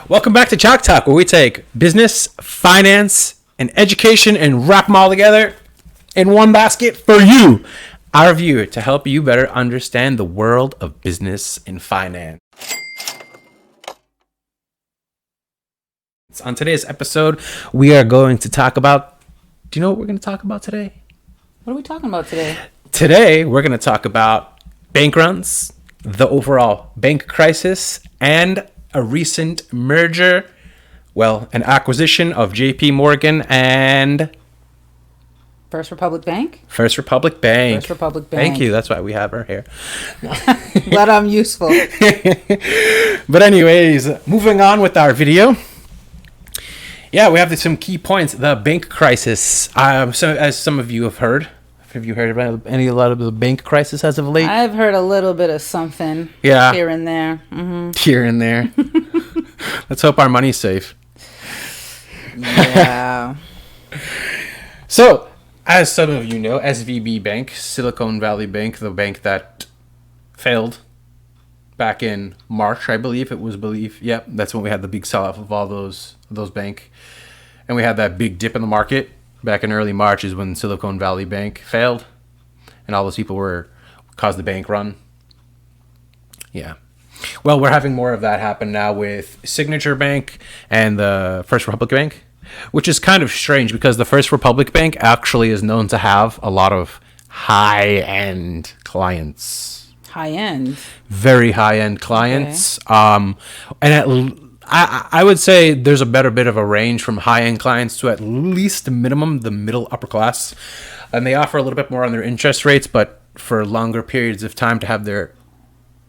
Welcome back to ChalkTalk, where we take business, finance, and education and wrap them all together in one basket for you, our viewer, to help you better understand the world of business and finance. On today's episode, we are going to talk about... Do you know what we're going to talk about today? What are we talking about today? Today, we're going to talk about bank runs, the overall bank crisis, and a recent merger, an acquisition of JP Morgan and First Republic Bank? First Republic Bank. First Republic Bank. Thank you. That's why we have her here. But I'm useful. But anyways, moving on with our video. Yeah, we have some key points. The bank crisis. So as some of you have heard. Have you heard about a lot of the bank crisis as of late? I've heard a little bit of something. Yeah. Here and there. Mm-hmm. Here and there. Let's hope our money's safe. Yeah. So, as some of you know, SVB Bank, Silicon Valley Bank, the bank that failed back in March, I believe it was. Yep, that's when we had the big sell-off of all those bank. And we had that big dip in the market. Back in early March is when Silicon Valley Bank failed. And all those people caused the bank run. Yeah. Well, we're having more of that happen now with Signature Bank and the First Republic Bank, which is kind of strange because the First Republic Bank actually is known to have a lot of high-end clients. High-end? Very high-end clients. Okay. I would say there's a better bit of a range from high-end clients to at least the minimum, the middle upper class. And they offer a little bit more on their interest rates, but for longer periods of time to have their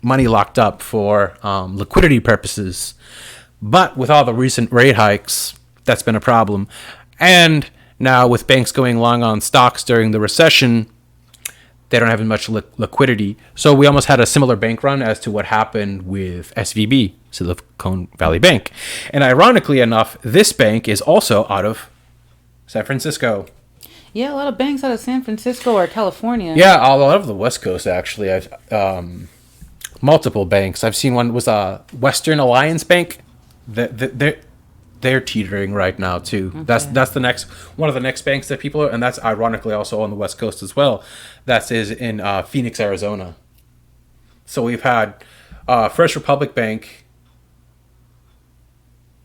money locked up for liquidity purposes. But with all the recent rate hikes, that's been a problem. And now with banks going long on stocks during the recession, they don't have as much liquidity. So we almost had a similar bank run as to what happened with SVB, Silicon Valley Bank. And ironically enough, this bank is also out of San Francisco. Yeah, a lot of banks out of San Francisco or California. Yeah, a lot of the West Coast, actually. I've multiple banks. I've seen one was a Western Alliance Bank. They're teetering right now too. Okay. That's the next one of the next banks that people are, and that's ironically also on the West Coast as well. That is in Phoenix, Arizona. So we've had First Republic Bank,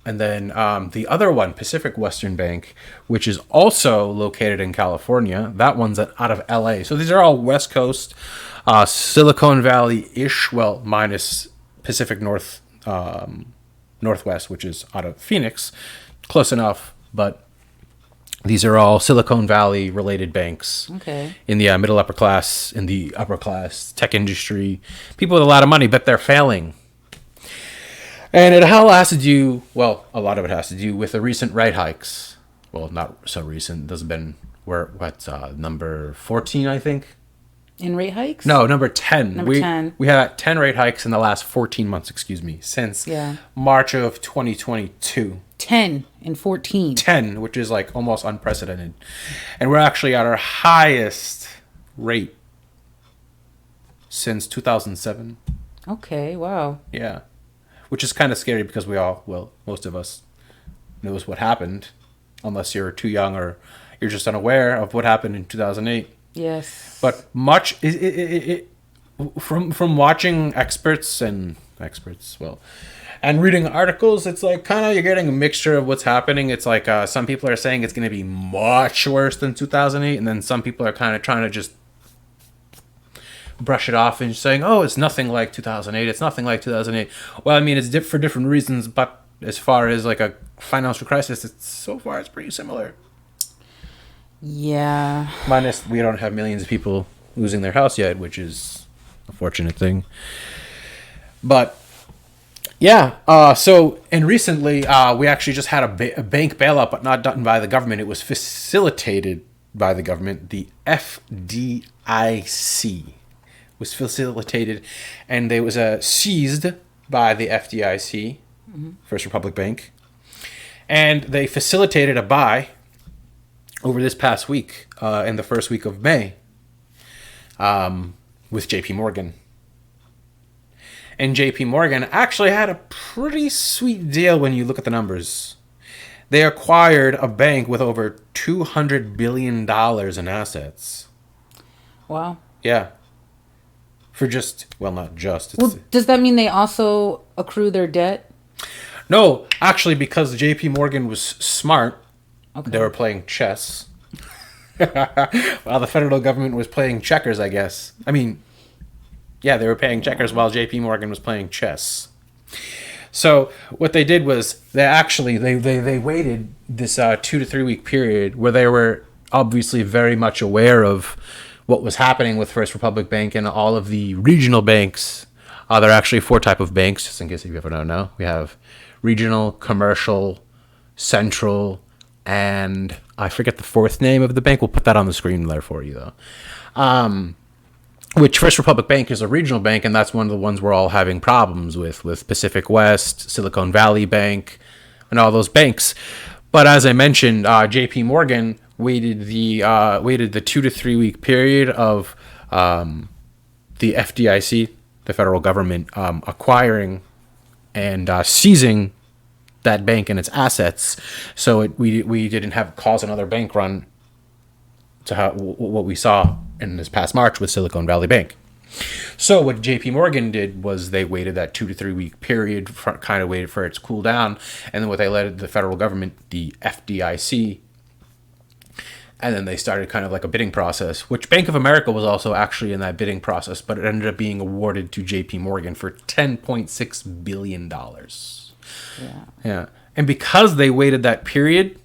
and then the other one, Pacific Western Bank, which is also located in California. That one's out of LA. So these are all West Coast, Silicon Valley-ish. Well, minus Pacific Northwest, which is out of Phoenix. Close enough, but these are all Silicon Valley related banks. Okay. In the middle upper class, in the upper class tech industry, people with a lot of money, but they're failing. And it all has to do, a lot of it has to do with the recent rate hikes. Well, not so recent. There's been number 14, I think. In rate hikes? No, number 10. Number 10. We had 10 rate hikes in the last 14 months, since March of 2022. 10 and 14. 10, which is like almost unprecedented. And we're actually at our highest rate since 2007. Okay, wow. Yeah. Which is kind of scary because most of us knows what happened, unless you're too young or you're just unaware of what happened in 2008. Yes. But much from watching experts and reading articles, it's like kind of you're getting a mixture of what's happening. It's like some people are saying it's going to be much worse than 2008, and then some people are kind of trying to just brush it off and saying, "Oh, it's nothing like 2008. It's nothing like 2008." Well, I mean, it's for different reasons, but as far as like a financial crisis, it's pretty similar. Yeah. Minus we don't have millions of people losing their house yet, which is a fortunate thing. But yeah, and recently we actually just had a bank bailout, but not done by the government. It was facilitated by the government. The FDIC was facilitated, and it was seized by the FDIC, First Republic Bank, and they facilitated a buy over this past week, in the first week of May, with JP Morgan. And JP Morgan actually had a pretty sweet deal when you look at the numbers. They acquired a bank with over $200 billion in assets. Wow. Yeah. For just, well, not just. Well, does that mean they also accrue their debt? No, actually, because JP Morgan was smart, Okay. they were playing chess. While the federal government was playing checkers, I guess. I mean, yeah, they were playing checkers while JP Morgan was playing chess. So what they did was they waited this 2 to 3 week period where they were obviously very much aware of what was happening with First Republic Bank and all of the regional banks. There are actually 4 types of banks, just in case you ever don't know. We have regional, commercial, central, and I forget the 4th name of the bank. We'll put that on the screen there for you, though. Which First Republic Bank is a regional bank, and that's one of the ones we're all having problems with Pacific West, Silicon Valley Bank, and all those banks. But as I mentioned, JP Morgan waited the 2 to 3 week period of the FDIC, the federal government, acquiring and seizing that bank and its assets, so we didn't have cause another bank run to what we saw in this past March with Silicon Valley Bank. So what JP Morgan did was they waited that 2 to 3 week period, kind of waited for it to cool down, and then what they let the federal government, the FDIC, and then they started kind of like a bidding process, which Bank of America was also actually in that bidding process, but it ended up being awarded to JP Morgan for $10.6 billion. Yeah. And because they waited that period,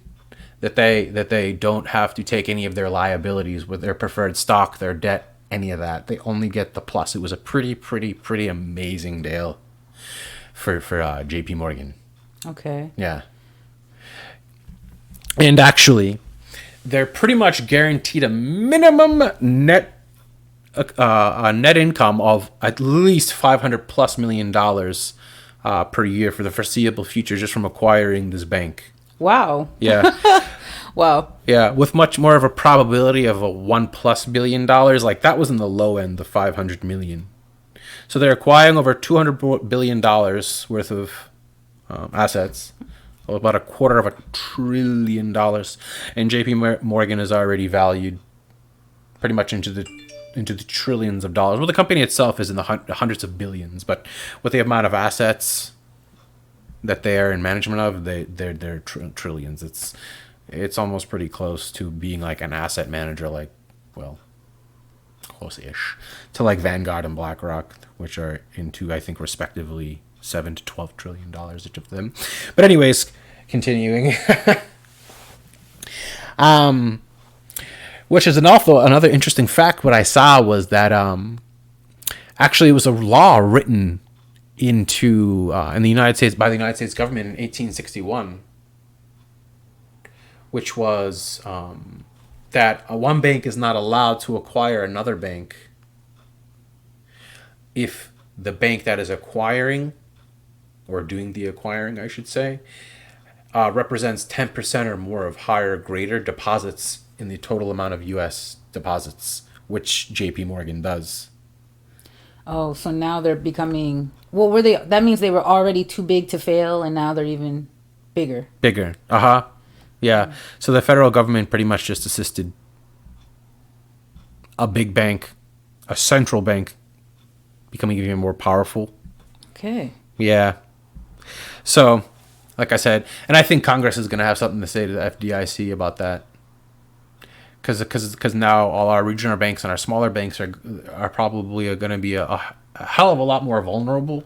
that they don't have to take any of their liabilities with their preferred stock, their debt, any of that. They only get the plus. It was a pretty amazing deal for JP Morgan. Okay. Yeah. And actually, they're pretty much guaranteed a minimum net income of at least $500+ million per year for the foreseeable future just from acquiring this bank. Wow. Yeah. Wow. Yeah, with much more of a probability of a $1+ billion. Like that was in the low end, the 500 million. So they're acquiring over $200 billion worth of assets, about $250 billion, and JP Morgan is already valued pretty much into the trillions of dollars. Well, the company itself is in the hundreds of billions, but with the amount of assets that they are in management of, they're trillions. It's almost pretty close to being like an asset manager, like, well, close-ish to like Vanguard and BlackRock, which are into, I think, respectively $7 to $12 trillion each of them. But anyways, continuing. Which is another interesting fact. What I saw was that actually it was a law written into in the United States by the United States government in 1861, which was that one bank is not allowed to acquire another bank if the bank that is acquiring, or doing the acquiring, I should say, represents 10% or more of higher or greater deposits in the total amount of U.S. deposits, which JP Morgan does. Oh, so now they're becoming... Well, were they... That means they were already too big to fail, and now they're even bigger. Bigger. Uh-huh. Yeah. So the federal government pretty much just assisted a big bank, a central bank, becoming even more powerful. Okay. Yeah. So, like I said, and I think Congress is going to have something to say to the FDIC about that. Because now all our regional banks and our smaller banks are probably going to be a hell of a lot more vulnerable.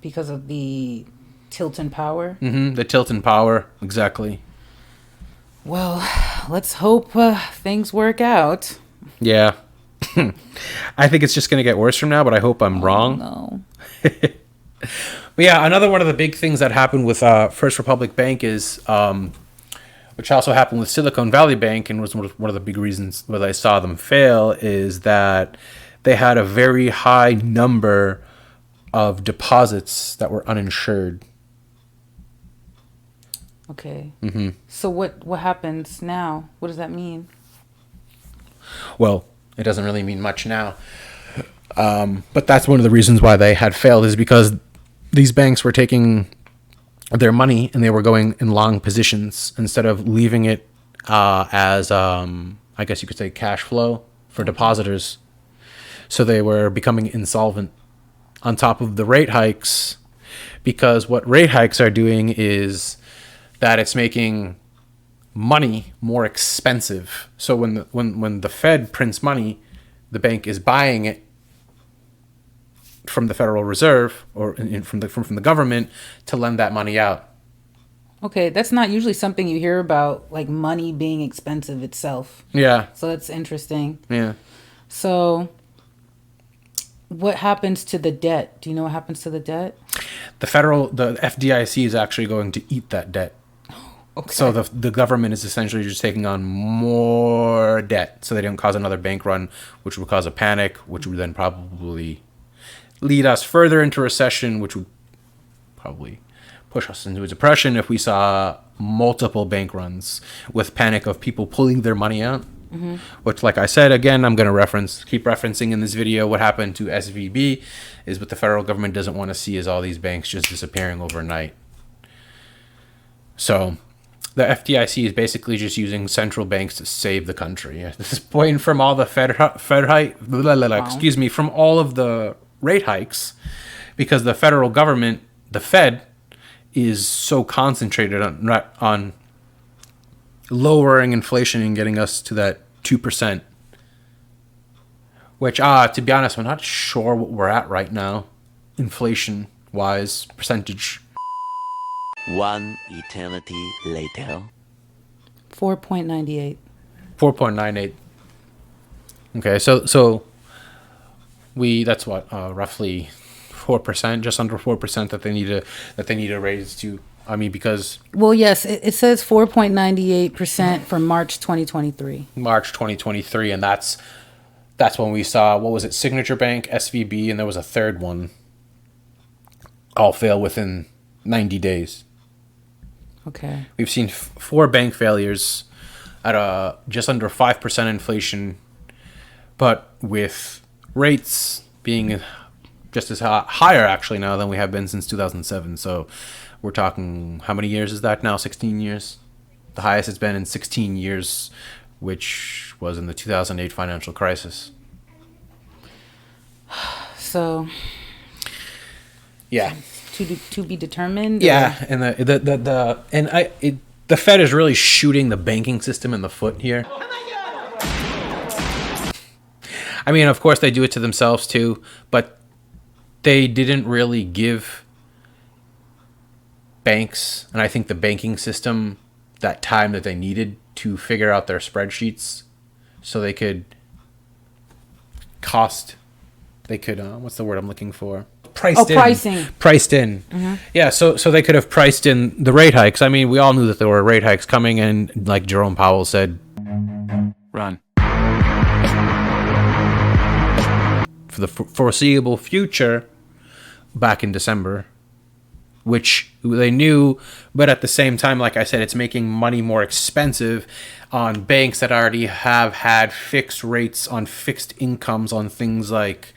Because of the tilt in power? Mm-hmm. The tilt in power, exactly. Well, let's hope things work out. Yeah. I think it's just going to get worse from now, but I hope I'm wrong. No. But yeah, another one of the big things that happened with First Republic Bank is, which also happened with Silicon Valley Bank, and was one of the big reasons that I saw them fail, is that they had a very high number of deposits that were uninsured. Okay. Mm-hmm. So what happens now? What does that mean? Well, it doesn't really mean much now. But that's one of the reasons why they had failed, is because these banks were taking their money and they were going in long positions instead of leaving it as, I guess you could say, cash flow for depositors. So they were becoming insolvent on top of the rate hikes, because what rate hikes are doing is that it's making money more expensive. So when the Fed prints money, the bank is buying it from the Federal Reserve or from the government to lend that money out. Okay, that's not usually something you hear about, like money being expensive itself. Yeah. So that's interesting. Yeah. So what happens to the debt? Do you know what happens to the debt? The FDIC is actually going to eat that debt. Okay. So the government is essentially just taking on more debt so they don't cause another bank run, which would cause a panic, which would then probably lead us further into recession, which would probably push us into a depression if we saw multiple bank runs with panic of people pulling their money out. Mm-hmm. Which, like I said, again, I'm going to keep referencing in this video what happened to SVB, is what the federal government doesn't want to see is all these banks just disappearing overnight. So the FDIC is basically just using central banks to save the country. At this point, from all the from all of the rate hikes, because the federal government, the Fed, is so concentrated on lowering inflation and getting us to that 2%, which, to be honest, I'm not sure what we're at right now, inflation-wise, percentage. One eternity later. 4.98. 4.98. Okay, so that's what, roughly 4%, just under 4% that they need to raise to. I mean, because well, yes, it says 4.98% for March 2023. March 2023, and that's when we saw, what was it, Signature Bank, SVB, and there was a third one, all fail within 90 days. Okay. We've seen 4 bank failures at just under 5% inflation, but with rates being just as higher actually now than we have been since 2007. So we're talking, how many years is that now? 16 years? The highest it's been in 16 years, which was in the 2008 financial crisis. So yeah, to be determined. Yeah, and the Fed is really shooting the banking system in the foot here. I mean, of course they do it to themselves too, but they didn't really give banks, and I think the banking system, that time that they needed to figure out their spreadsheets so they could what's the word I'm looking for? Priced in. Mm-hmm. Yeah, so they could have priced in the rate hikes. I mean, we all knew that there were rate hikes coming, and like Jerome Powell said, run. For the foreseeable future back in December, which they knew, but at the same time, like I said, it's making money more expensive on banks that already have had fixed rates on fixed incomes on things like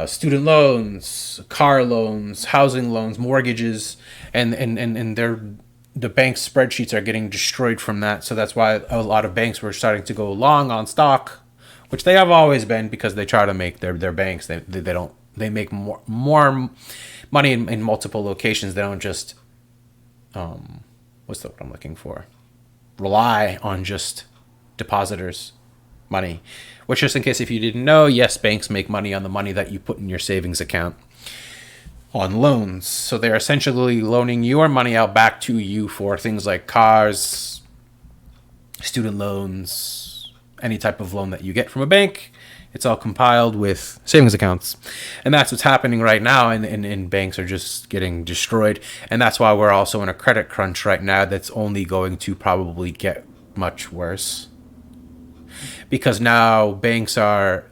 student loans, car loans, housing loans, mortgages, and the bank's spreadsheets are getting destroyed from that. So that's why a lot of banks were starting to go long on stock, which they have always been, because they try to make their banks, they make more money in multiple locations. They don't just what's the word I'm looking for? Rely on just depositors' money. Which, just in case if you didn't know, yes, banks make money on the money that you put in your savings account on loans. So they're essentially loaning your money out back to you for things like cars, student loans, any type of loan that you get from a bank. It's all compiled with savings accounts. And that's what's happening right now, and banks are just getting destroyed. And that's why we're also in a credit crunch right now that's only going to probably get much worse. Because now banks are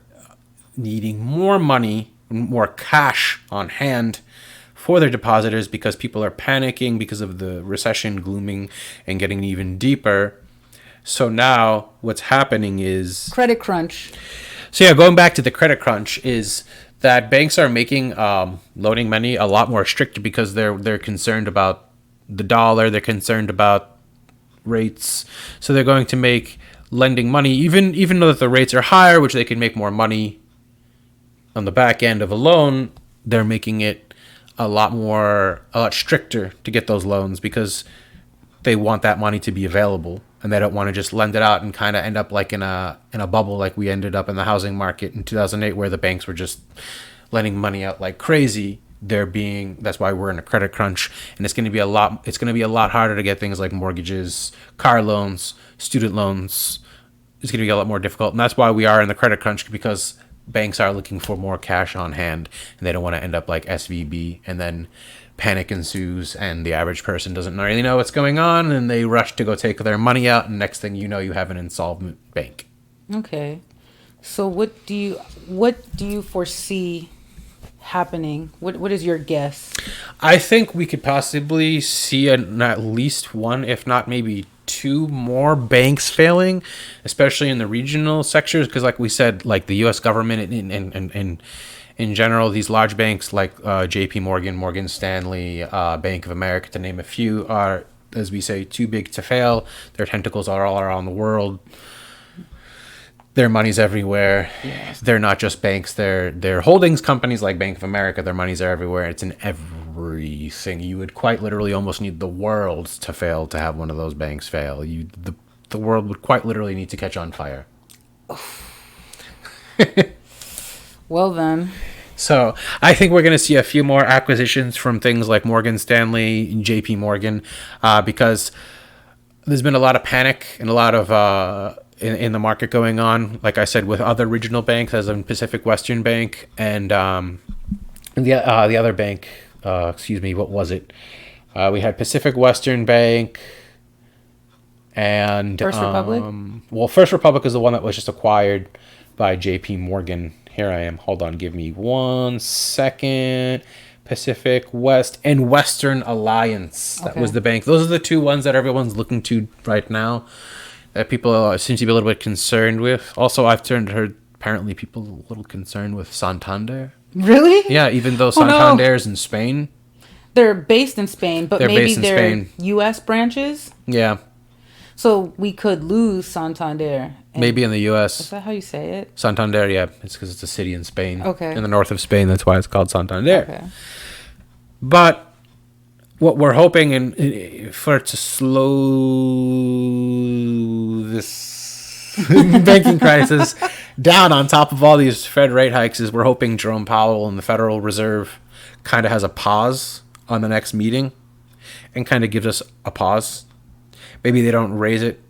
needing more money, more cash on hand for their depositors, because people are panicking because of the recession glooming and getting even deeper. So now what's happening is credit crunch. So yeah, going back to the credit crunch is that banks are making loaning money a lot more strict because they're concerned about the dollar. They're concerned about rates. So they're going to make lending money, even though that the rates are higher, which they can make more money on the back end of a loan. They're making it a lot stricter to get those loans because they want that money to be available, and they don't want to just lend it out and kind of end up like in a bubble like we ended up in the housing market in 2008, where the banks were just lending money out like crazy. That's why we're in a credit crunch, and it's going to be a lot harder to get things like mortgages, car loans, student loans. It's going to be a lot more difficult, and that's why we are in the credit crunch, because banks are looking for more cash on hand, and they don't want to end up like SVB, and then panic ensues, and the average person doesn't really know what's going on, and they rush to go take their money out, and next thing you know, you have an insolvent bank. Okay. So what do you foresee happening? What is your guess? I think we could possibly see at least one, if not maybe two more banks failing, especially in the regional sectors, because like we said, like the U.S. government and in general, these large banks like J.P. Morgan, Morgan Stanley, Bank of America, to name a few, are, as we say, too big to fail. Their tentacles are all around the world. Their money's everywhere. Yeah. They're not just banks. They're holdings companies like Bank of America. Their money's everywhere. It's in everything. You would quite literally almost need the world to fail to have one of those banks fail. The world would quite literally need to catch on fire. Well then. So I think we're going to see a few more acquisitions from things like Morgan Stanley and J.P. Morgan, because there's been a lot of panic and a lot of in the market going on. Like I said, with other regional banks, as in Pacific Western Bank and the other bank. What was it? We had Pacific Western Bank and First Republic. First Republic is the one that was just acquired by J.P. Morgan. Here I am. Hold on. Give me 1 second. Pacific West and Western Alliance. That was the bank. Those are the two ones that everyone's looking to right now, that people seem to be a little bit concerned with. Also, I've heard apparently people a little concerned with Santander. Really? Yeah, even though Santander is in Spain. They're based in Spain, but maybe they're U.S. branches. Yeah. So we could lose Santander. Maybe in the U.S. Is that how you say it? Santander, yeah. It's because it's a city in Spain. Okay. In the north of Spain. That's why it's called Santander. Okay. But what we're hoping for it to slow this banking crisis down on top of all these Fed rate hikes is we're hoping Jerome Powell and the Federal Reserve kind of has a pause on the next meeting and kind of gives us a pause. Maybe they don't raise it,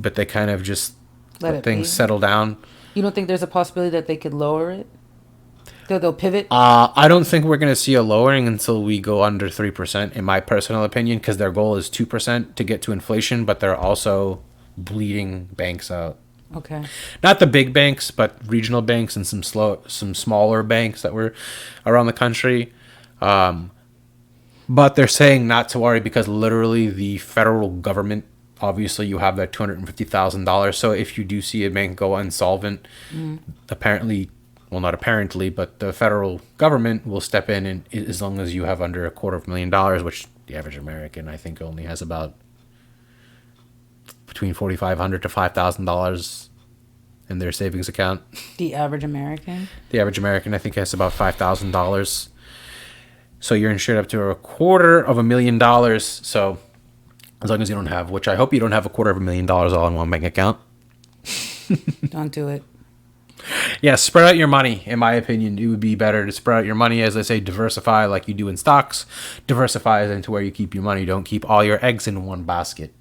but they kind of just let things settle down. You don't think there's a possibility that they could lower it? They'll pivot? I don't think we're going to see a lowering until we go under 3%, in my personal opinion, because their goal is 2% to get to inflation, but they're also bleeding banks out. Okay. Not the big banks, but regional banks and some smaller banks that were around the country. But they're saying not to worry because literally the federal government, obviously you have that $250,000. So if you do see a bank go insolvent, apparently, well, not apparently, but the federal government will step in, and as long as you have under $250,000, which the average American, I think, only has about between $4,500 to $5,000 in their savings account. The average American? The average American, I think, has about $5,000. So you're insured up to $250,000. So as long as you don't have, which I hope you don't have $250,000 all in one bank account. Don't do it. Yeah, spread out your money. In my opinion, it would be better to spread out your money. As I say, diversify like you do in stocks. Diversify into where you keep your money. Don't keep all your eggs in one basket.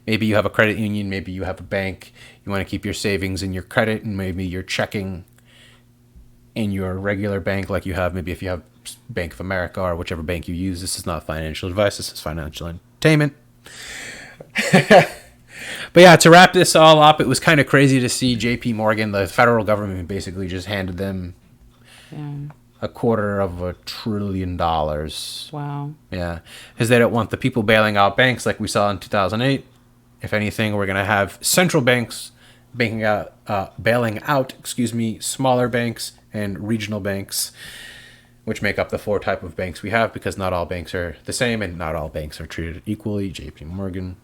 Maybe you have a credit union. Maybe you have a bank. You want to keep your savings in your credit, and maybe your checking in your regular bank, like you have. Maybe if you have Bank of America or whichever bank you use. This is not financial advice. This is financial entertainment. But yeah, to wrap this all up, it was kind of crazy to see J.P. Morgan, the federal government, basically just handed them $250 billion. Wow. Yeah, because they don't want the people bailing out banks like we saw in 2008. If anything, we're going to have central banks bailing out bailing out, smaller banks and regional banks, which make up the 4 type of banks we have, because not all banks are the same and not all banks are treated equally. JP Morgan.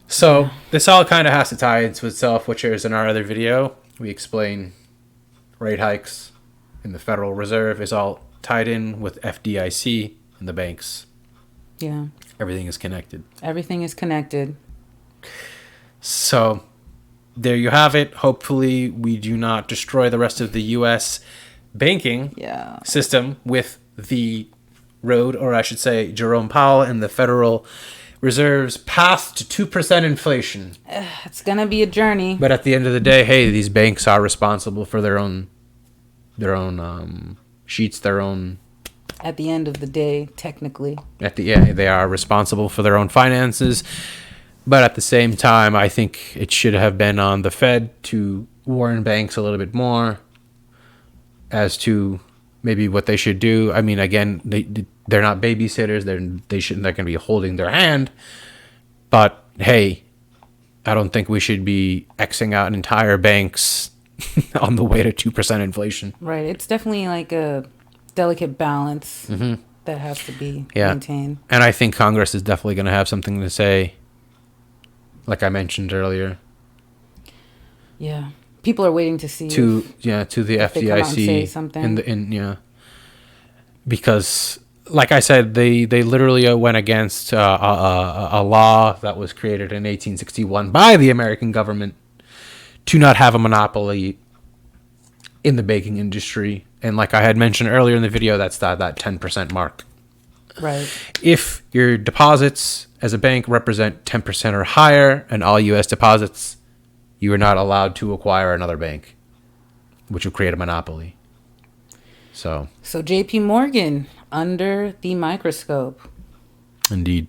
So this all kind of has to tie into itself, which is in our other video. We explain rate hikes in the Federal Reserve is all tied in with FDIC and the banks. Yeah. Everything is connected. Everything is connected. So there you have it. Hopefully we do not destroy the rest of the U.S. banking system with the road, or I should say Jerome Powell and the Federal Reserve's path to 2% inflation. It's going to be a journey. But at the end of the day, hey, these banks are responsible for their own sheets, their own... At the end of the day, technically. They are responsible for their own finances. But at the same time, I think it should have been on the Fed to warn banks a little bit more as to maybe what they should do. I mean, again, they're not babysitters. They're not going to be holding their hand. But hey, I don't think we should be Xing out entire banks on the way to 2% inflation. Right. It's definitely like a delicate balance that has to be maintained. And I think Congress is definitely going to have something to say, like I mentioned earlier. Yeah. People are waiting to see to the FDIC they come out and say something. Because like I said, they literally went against a law that was created in 1861 by the American government to not have a monopoly in the banking industry. And like I had mentioned earlier in the video, that's that 10% mark. Right. If your deposits as a bank represent 10% or higher and all U.S. deposits, you are not allowed to acquire another bank, which will create a monopoly. So JP Morgan under the microscope. Indeed.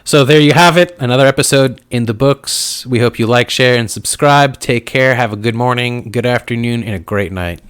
So there you have it. Another episode in the books. We hope you like, share, and subscribe. Take care. Have a good morning, good afternoon, and a great night.